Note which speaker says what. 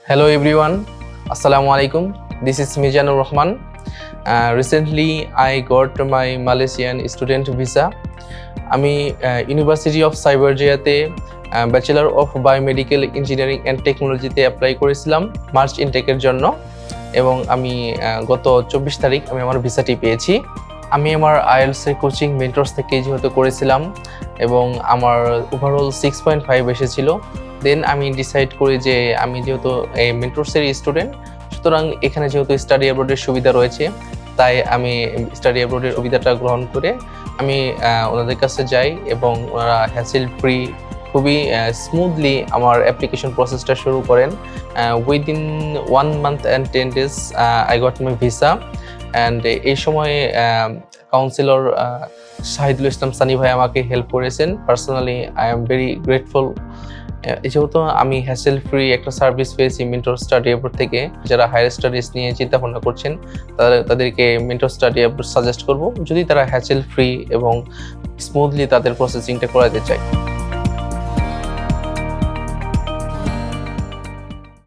Speaker 1: Hello everyone, Assalamu alaikum. This is Mizanur Rahman. Recently I got my Malaysian student visa. আমি university of সাইবারজিয়াতে bachelor of biomedical engineering and টেকনোলজিতে apply করেছিলাম March ইনটেকের জন্য এবং আমি গত 24 তারিখ আমি আমার ভিসাটি পেয়েছি। আমি আমার আইএলটিএস কোচিং মেন্টরস থেকে যেহেতু করেছিলাম এবং আমার ওভারঅল 6.5 এসেছিল। দেন আমি ডিসাইড করি যে আমি যেহেতু এই মেন্টরসের স্টুডেন্ট, সুতরাং এখানে যেহেতু স্টাডি অ্যাব্রডের সুবিধা রয়েছে, তাই আমি স্টাডি অ্যাব্রডের সুবিধাটা গ্রহণ করে আমি ওনাদের কাছে যাই এবং ওনারা হ্যাসেল ফ্রি খুবই স্মুথলি আমার অ্যাপ্লিকেশন প্রসেসটা শুরু করেন। Within 1 month and 10 days I got my visa. And এই সময়ে কাউন্সিলর শাহিদুল ইসলাম সানি ভাই আমাকে হেল্প করেছেন। Personally I am very grateful. যেহেতু আমি হ্যাসেল ফ্রি একটা সার্ভিস পেয়েছি মেন্টর স্টাডি অ্যাব্রড থেকে, যারা হায়ার স্টাডিজ নিয়ে চিন্তা ভাবনা করছেন তাদেরকে মেন্টর স্টাডি অ্যাব্রড সাজেস্ট করব, যদি তারা হ্যাসেল ফ্রি এবং স্মুথলি তাদের প্রসেসিংটা করাতে চায়।